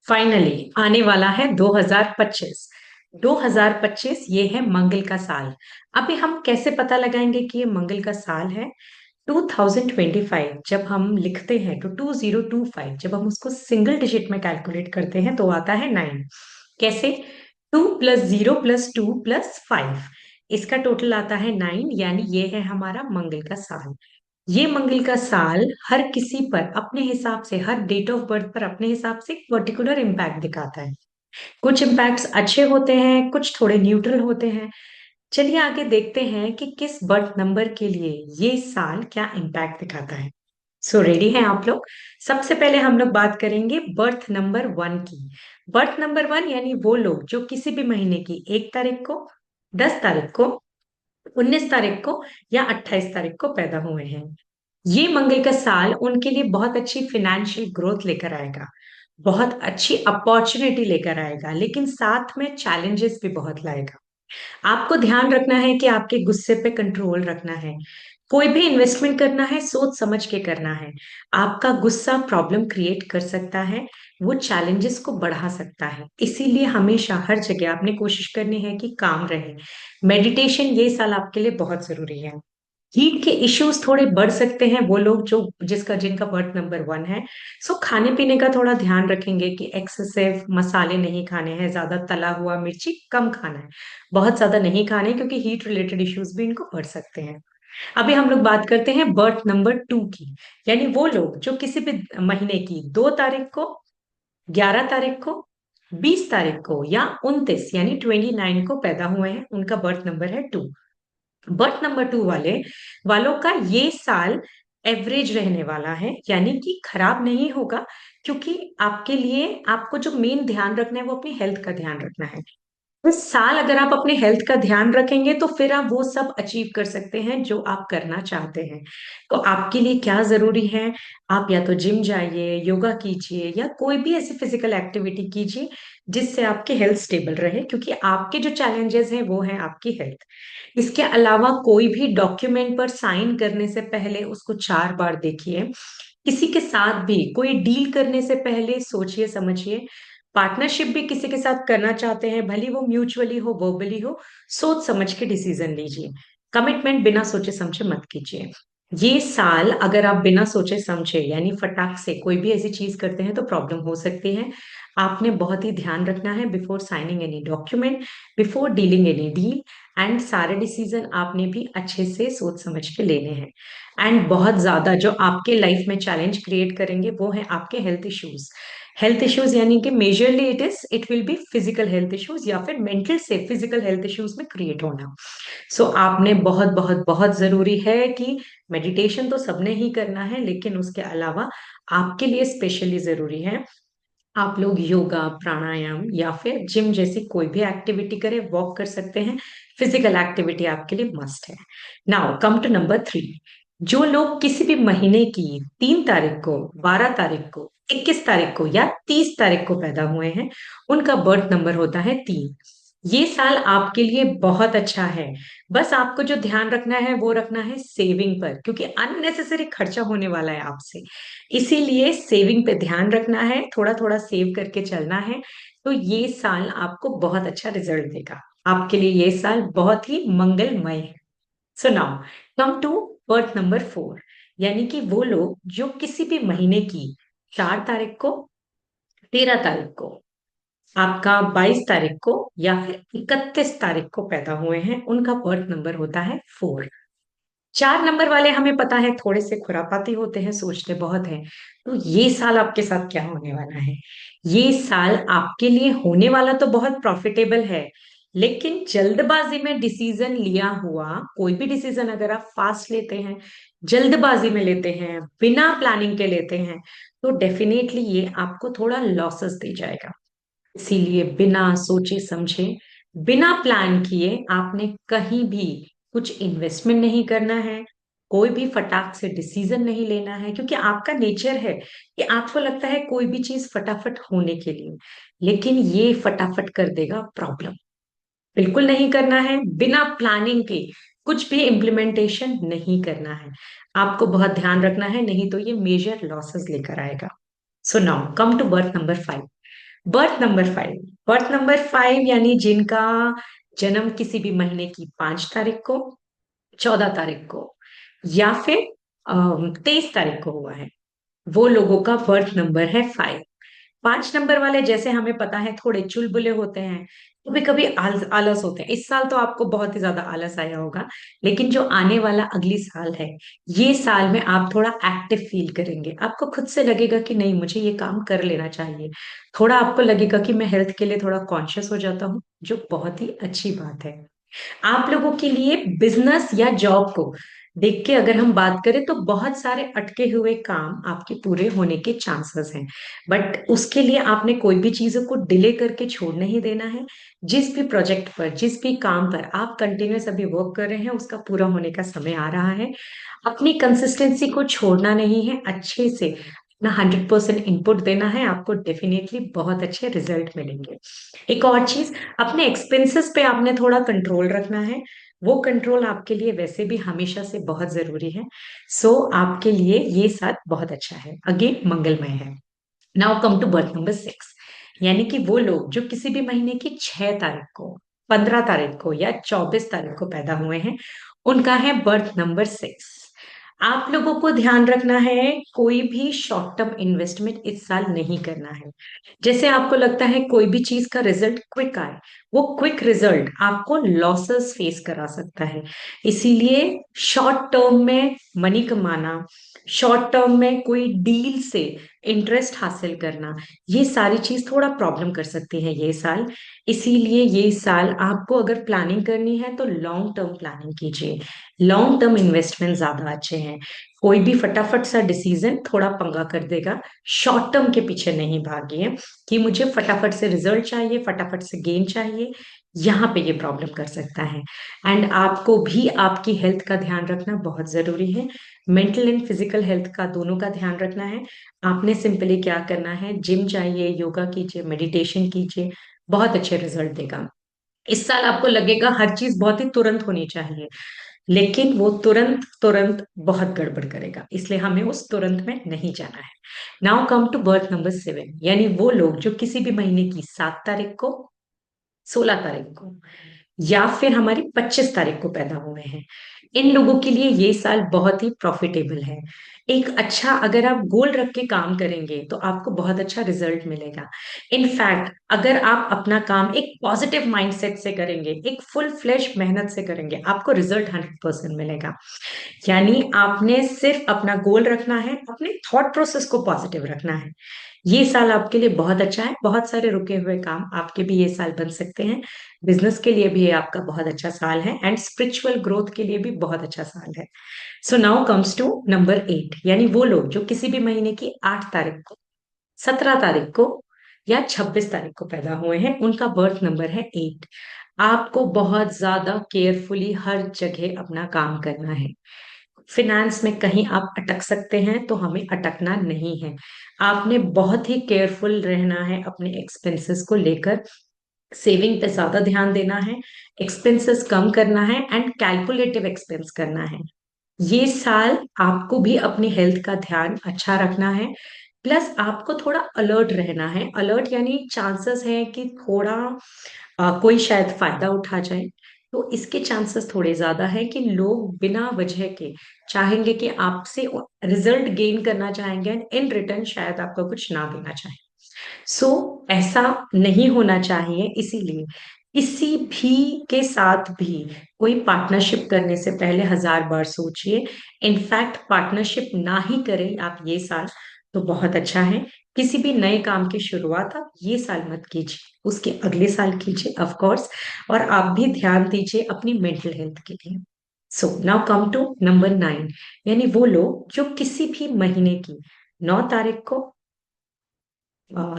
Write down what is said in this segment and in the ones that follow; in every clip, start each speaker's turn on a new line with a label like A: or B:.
A: Finally आने वाला है 2025। 2025 ये है मंगल का साल। अभी हम कैसे पता लगाएंगे कि ये मंगल का साल है? 2025 जब हम लिखते हैं तो 2025 जब हम उसको सिंगल डिजिट में कैलकुलेट करते हैं तो आता है 9। कैसे? 2 + 0 + 2 + 5, इसका टोटल आता है 9, यानी ये है हमारा मंगल का साल। ये मंगल का साल हर किसी पर अपने हिसाब से, हर डेट ऑफ बर्थ पर अपने हिसाब से एक पर्टिकुलर इम्पैक्ट दिखाता है। कुछ इम्पैक्ट्स अच्छे होते हैं, कुछ थोड़े न्यूट्रल होते हैं। चलिए आगे देखते हैं कि किस बर्थ नंबर के लिए ये साल क्या इम्पैक्ट दिखाता है। सो रेडी हैं आप लोग? सबसे पहले हम लोग बात करेंगे बर्थ नंबर 1 की। बर्थ नंबर 1 यानी वो लोग जो किसी भी महीने की 1 तारीख को, 10 तारीख को, 19 तारीख को या 28 तारीख को पैदा हुए हैं। ये मंगल का साल उनके लिए बहुत अच्छी फिनेंशियल ग्रोथ लेकर आएगा, बहुत अच्छी अपॉर्चुनिटी लेकर आएगा, लेकिन साथ में चैलेंजेस भी बहुत लाएगा। आपको ध्यान रखना है कि आपके गुस्से पे कंट्रोल रखना है। कोई भी इन्वेस्टमेंट करना है सोच समझ के करना है। आपका गुस्सा प्रॉब्लम क्रिएट कर सकता है, वो चैलेंजेस को बढ़ा सकता है। इसीलिए हमेशा हर जगह आपने कोशिश करनी है कि काम रहे। मेडिटेशन ये साल आपके लिए बहुत जरूरी है। हीट के इश्यूज थोड़े बढ़ सकते हैं, वो लोग जो जिनका बर्थ नंबर 1 है। सो खाने पीने का थोड़ा ध्यान रखेंगे कि एक्सेसिव मसाले नहीं खाने हैं, ज्यादा तला हुआ मिर्ची कम खाना है, बहुत ज्यादा नहीं खाने, क्योंकि हीट रिलेटेड इश्यूज भी इनको बढ़ सकते हैं। अभी हम लोग बात करते हैं बर्थ नंबर 2 की, यानी वो लोग जो किसी भी महीने की 2 तारीख को, 11 तारीख को, 20 तारीख को या 29 यानी 29 को पैदा हुए हैं, उनका बर्थ नंबर है 2। बर्थ नंबर 2 वालों का ये साल एवरेज रहने वाला है, यानी कि खराब नहीं होगा। क्योंकि आपके लिए आपको जो मेन ध्यान रखना है वो अपनी हेल्थ का ध्यान रखना है। इस साल अगर आप अपने हेल्थ का ध्यान रखेंगे तो फिर आप वो सब अचीव कर सकते हैं जो आप करना चाहते हैं। तो आपके लिए क्या जरूरी है? आप या तो जिम जाइए, योगा कीजिए, या कोई भी ऐसी फिजिकल एक्टिविटी कीजिए जिससे आपकी हेल्थ स्टेबल रहे, क्योंकि आपके जो चैलेंजेस हैं वो है आपकी हेल्थ। इसके अलावा कोई भी डॉक्यूमेंट पर साइन करने से पहले उसको 4 बार देखिए। किसी के साथ भी कोई डील करने से पहले सोचिए समझिए। पार्टनरशिप भी किसी के साथ करना चाहते हैं, भले वो म्यूचुअली हो, वर्बली हो, सोच समझ के डिसीजन लीजिए। कमिटमेंट बिना सोचे समझे मत कीजिए। ये साल अगर आप बिना सोचे समझे यानी फटाक से कोई भी ऐसी चीज करते हैं तो प्रॉब्लम हो सकती है। आपने बहुत ही ध्यान रखना है before signing any document, before dealing any deal. And सारे डिसीजन आपने भी अच्छे से सोच समझ के लेने हैं। एंड बहुत ज्यादा जो आपके लाइफ में चैलेंज क्रिएट करेंगे वो है आपके हेल्थ इश्यूज। हेल्थ इश्यूज यानी कि majorly it will be physical health issues या फिर मेंटल से फिजिकल हेल्थ इश्यूज में क्रिएट होना। सो आपने बहुत बहुत बहुत जरूरी है कि मेडिटेशन तो सबने ही करना है, लेकिन उसके अलावा आपके लिए स्पेशली जरूरी है आप लोग योगा, प्राणायाम या फिर जिम जैसी कोई भी एक्टिविटी करें, वॉक कर सकते हैं। फिजिकल एक्टिविटी आपके लिए मस्ट है। Now come to number 3। जो लोग किसी भी महीने की 3 तारीख को, 12 तारीख को, 21 तारीख को या 30 तारीख को पैदा हुए हैं, उनका बर्थ नंबर होता है 3। ये साल आपके लिए बहुत अच्छा है। बस आपको जो ध्यान रखना है वो रखना है सेविंग पर, क्योंकि अननेसेसरी खर्चा होने वाला है आपसे। इसीलिए सेविंग पे ध्यान रखना है, थोड़ा थोड़ा सेव करके चलना है। तो ये साल आपको बहुत अच्छा रिजल्ट देगा। आपके लिए ये साल बहुत ही मंगलमय है। So now come to birth number 4, यानी कि वो लोग जो किसी भी महीने की 4 तारीख को, 13 तारीख को, आपका 22 तारीख को या फिर 31 तारीख को पैदा हुए हैं, उनका बर्थ नंबर होता है 4। 4 नंबर वाले हमें पता है थोड़े से खुरापाती होते हैं, सोचते बहुत हैं। तो ये साल आपके साथ क्या होने वाला है? ये साल आपके लिए होने वाला तो बहुत प्रॉफिटेबल है, लेकिन जल्दबाजी में डिसीजन लिया हुआ कोई भी डिसीजन अगर आप फास्ट लेते हैं, जल्दबाजी में लेते हैं, बिना प्लानिंग के लेते हैं, तो डेफिनेटली ये आपको थोड़ा लॉसेस दे जाएगा। इसीलिए बिना सोचे समझे, बिना प्लान किए आपने कहीं भी कुछ इन्वेस्टमेंट नहीं करना है। कोई भी फटाक से डिसीजन नहीं लेना है, क्योंकि आपका नेचर है कि आपको लगता है कोई भी चीज फटाफट होने के लिए, लेकिन ये फटाफट कर देगा प्रॉब्लम। बिल्कुल नहीं करना है, बिना प्लानिंग के कुछ भी इम्प्लीमेंटेशन नहीं करना है। आपको बहुत ध्यान रखना है, नहीं तो ये मेजर लॉसेस लेकर आएगा। So now come to birth number 5। Birth number 5 यानी जिनका जन्म किसी भी महीने की 5 तारीख को, 14 तारीख को, या फिर 23 तारीख को हुआ है, वो लोगों का बर्थ नंबर है 5। 5 नंबर वाले, जैसे हमें पता है, थोड़े चुलबुले होते हैं, कभी कभी आलस होते हैं। इस साल तो आपको बहुत ही ज्यादा आलस आया होगा, लेकिन जो आने वाला अगली साल है, ये साल में आप थोड़ा एक्टिव फील करेंगे। आपको खुद से लगेगा कि नहीं, मुझे ये काम कर लेना चाहिए। थोड़ा आपको लगेगा कि मैं हेल्थ के लिए थोड़ा कॉन्शियस हो जाता हूँ, जो बहुत ही अच्छी बात है। आप लोगों के लिए बिजनेस या जॉब को देख के अगर हम बात करें, तो बहुत सारे अटके हुए काम आपके पूरे होने के चांसेस हैं। बट उसके लिए आपने कोई भी चीजों को डिले करके छोड़ नहीं देना है। जिस भी प्रोजेक्ट पर, जिस भी काम पर आप कंटिन्यूस अभी वर्क कर रहे हैं, उसका पूरा होने का समय आ रहा है। अपनी कंसिस्टेंसी को छोड़ना नहीं है, अच्छे से अपना 100% इनपुट देना है, आपको डेफिनेटली बहुत अच्छे रिजल्ट मिलेंगे। एक और चीज, अपने एक्सपेंसेस पे आपने थोड़ा कंट्रोल रखना है। वो कंट्रोल आपके लिए वैसे भी हमेशा से बहुत जरूरी है। सो आपके लिए ये साल बहुत अच्छा है, अगेन मंगलमय है। Now come to birth number 6, यानी कि वो लोग जो किसी भी महीने की 6 तारीख को, 15 तारीख को या 24 तारीख को पैदा हुए हैं, उनका है बर्थ नंबर 6। आप लोगों को ध्यान रखना है, कोई भी शॉर्ट टर्म इन्वेस्टमेंट इस साल नहीं करना है। जैसे आपको लगता है कोई भी चीज का रिजल्ट क्विक आए, वो क्विक रिजल्ट आपको लॉसेस फेस करा सकता है। इसीलिए शॉर्ट टर्म में मनी कमाना, शॉर्ट टर्म में कोई डील से इंटरेस्ट हासिल करना, ये सारी चीज थोड़ा प्रॉब्लम कर सकती है ये साल। इसीलिए ये साल आपको अगर प्लानिंग करनी है, तो लॉन्ग टर्म प्लानिंग कीजिए। लॉन्ग टर्म इन्वेस्टमेंट ज्यादा अच्छे हैं। कोई भी फटाफट सा डिसीजन थोड़ा पंगा कर देगा। शॉर्ट टर्म के पीछे नहीं भागिए कि मुझे फटाफट से रिजल्ट चाहिए, फटाफट से गेन चाहिए। यहाँ पे ये प्रॉब्लम कर सकता है। एंड आपको भी आपकी हेल्थ का ध्यान रखना बहुत जरूरी है। मेंटल एंड फिजिकल हेल्थ का, दोनों का ध्यान रखना है। आपने सिंपली क्या करना है, जिम जाइए, योगा कीजिए, मेडिटेशन कीजिए, बहुत अच्छे रिजल्ट देगा। इस साल आपको लगेगा हर चीज बहुत ही तुरंत होनी चाहिए, लेकिन वो तुरंत तुरंत बहुत गड़बड़ करेगा, इसलिए हमें उस तुरंत में नहीं जाना है। Now come to birth number 7, यानी वो लोग जो किसी भी महीने की 7 तारीख को, 16 तारीख को, या फिर हमारी 25 तारीख को पैदा हुए हैं। इन लोगों के लिए ये साल बहुत ही प्रॉफिटेबल है। एक अच्छा, अगर आप गोल रख के काम करेंगे, तो आपको बहुत अच्छा रिजल्ट मिलेगा। इनफैक्ट अगर आप अपना काम एक पॉजिटिव माइंडसेट से करेंगे, एक फुल फ्लेश मेहनत से करेंगे, आपको रिजल्ट 100% मिलेगा। यानी आपने सिर्फ अपना गोल रखना है, अपने थॉट प्रोसेस को पॉजिटिव रखना है। ये साल आपके लिए बहुत अच्छा है, बहुत सारे रुके हुए काम आपके भी ये साल बन सकते हैं। बिजनेस के लिए भी ये आपका बहुत अच्छा साल है, एंड स्पिरिचुअल ग्रोथ के लिए भी बहुत अच्छा साल है। So now comes to number 8, यानी वो लोग जो किसी भी महीने की 8 तारीख को, 17 तारीख को, या 26 तारीख को पैदा हुए हैं, उनका बर्थ नंबर है 8। आपको बहुत ज्यादा केयरफुली हर जगह अपना काम करना है। फिनेंस में कहीं आप अटक सकते हैं, तो हमें अटकना नहीं है। आपने बहुत ही केयरफुल रहना है अपने एक्सपेंसेस को लेकर। सेविंग पे ज्यादा ध्यान देना है, एक्सपेंसेस कम करना है, एंड कैलकुलेटिव एक्सपेंस करना है। ये साल आपको भी अपनी हेल्थ का ध्यान अच्छा रखना है। प्लस आपको थोड़ा अलर्ट रहना है। अलर्ट यानी चांसेस है कि थोड़ा कोई शायद फायदा उठा जाए। तो इसके चांसेस थोड़े ज्यादा है कि लोग बिना वजह के चाहेंगे कि आपसे रिजल्ट गेन करना चाहेंगे, एंड इन रिटर्न शायद आपको कुछ ना देना चाहे। सो ऐसा नहीं होना चाहिए। इसीलिए किसी भी के साथ भी कोई पार्टनरशिप करने से पहले 1000 बार सोचिए। इनफैक्ट पार्टनरशिप ना ही करें आप ये साल, तो बहुत अच्छा है। किसी भी नए काम की शुरुआत आप ये साल मत कीजिए, उसके अगले साल कीजिए ऑफ कोर्स। और आप भी ध्यान दीजिए अपनी मेंटल हेल्थ के लिए। So now come to number 9, यानी वो लोग जो किसी भी महीने की 9 तारीख को,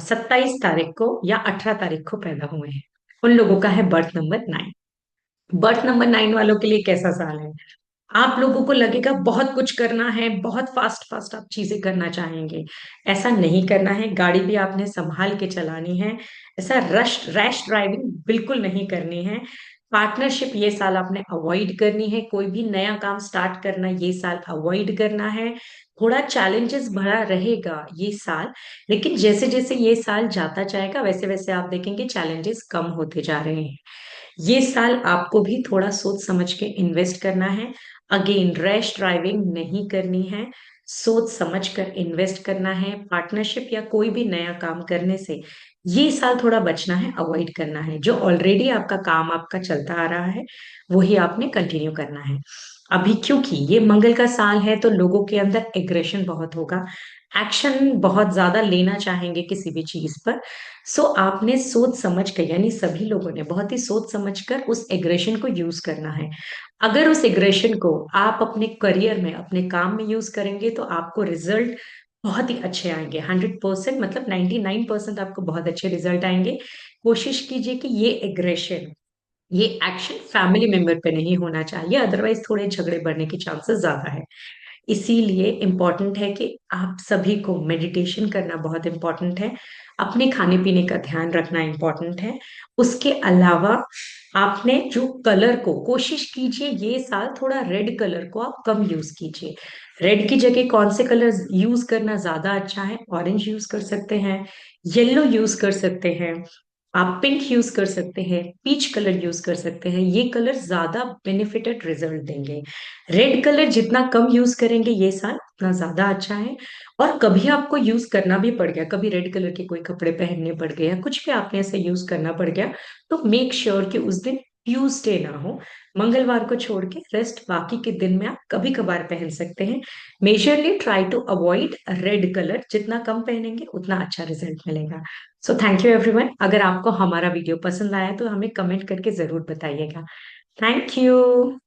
A: 27 तारीख को, या 18 तारीख को पैदा हुए हैं, उन लोगों का है बर्थ नंबर 9। बर्थ नंबर 9 वालों के लिए कैसा साल है? आप लोगों को लगेगा बहुत कुछ करना है, बहुत फास्ट फास्ट आप चीजें करना चाहेंगे। ऐसा नहीं करना है, गाड़ी भी आपने संभाल के चलानी है। ऐसा रैश ड्राइविंग बिल्कुल नहीं करनी है। पार्टनरशिप ये साल आपने अवॉइड करनी है, कोई भी नया काम स्टार्ट करना ये साल अवॉइड करना है। थोड़ा चैलेंजेस भरा रहेगा ये साल, लेकिन जैसे जैसे ये साल जाता जाएगा वैसे वैसे आप देखेंगे चैलेंजेस कम होते जा रहे हैं। ये साल आपको भी थोड़ा सोच समझ के इन्वेस्ट करना है। अगेन, रैश ड्राइविंग नहीं करनी है। सोच समझ कर इन्वेस्ट करना है। पार्टनरशिप या कोई भी नया काम करने से ये साल थोड़ा बचना है, अवॉइड करना है। जो ऑलरेडी आपका काम आपका चलता आ रहा है वही आपने कंटिन्यू करना है। अभी क्योंकि ये मंगल का साल है तो लोगों के अंदर एग्रेशन बहुत होगा, एक्शन बहुत ज्यादा लेना चाहेंगे किसी भी चीज पर। सो आपने सोच समझ कर, यानी सभी लोगों ने बहुत ही सोच समझ कर उस एग्रेशन को यूज करना है। अगर उस एग्रेशन को आप अपने करियर में, अपने काम में यूज करेंगे तो आपको रिजल्ट बहुत ही अच्छे आएंगे। 100%, मतलब 99% आपको बहुत अच्छे रिजल्ट आएंगे। कोशिश कीजिए कि ये एग्रेशन, ये एक्शन फैमिली मेंबर पे नहीं होना चाहिए, अदरवाइज थोड़े झगड़े बढ़ने के चांसेस ज्यादा है। इसीलिए इम्पॉर्टेंट है कि आप सभी को मेडिटेशन करना बहुत इम्पोर्टेंट है। अपने खाने पीने का ध्यान रखना इम्पोर्टेंट है। उसके अलावा आपने जो कलर को, कोशिश कीजिए ये साल थोड़ा रेड कलर को आप कम यूज कीजिए। रेड की जगह कौन से कलर यूज करना ज्यादा अच्छा है? ऑरेंज यूज कर सकते हैं, येलो यूज कर सकते हैं, आप पिंक यूज कर सकते हैं, पीच कलर यूज कर सकते हैं। ये कलर ज्यादा बेनिफिटेड रिजल्ट देंगे। रेड कलर जितना कम यूज करेंगे ये साल उतना ज्यादा अच्छा है। और कभी आपको यूज करना भी पड़ गया, कभी रेड कलर के कोई कपड़े पहनने पड़ गए या कुछ भी आपने ऐसे यूज करना पड़ गया, तो मेक श्योर कि उस दिन ट्यूसडे ना हो। मंगलवार को छोड़ के रेस्ट बाकी के दिन में आप कभी कभार पहन सकते हैं। Majorly try to avoid red colour, जितना कम पहनेंगे उतना अच्छा रिजल्ट मिलेगा। So thank you everyone. अगर आपको हमारा वीडियो पसंद आया तो हमें कमेंट करके जरूर बताइएगा। Thank you.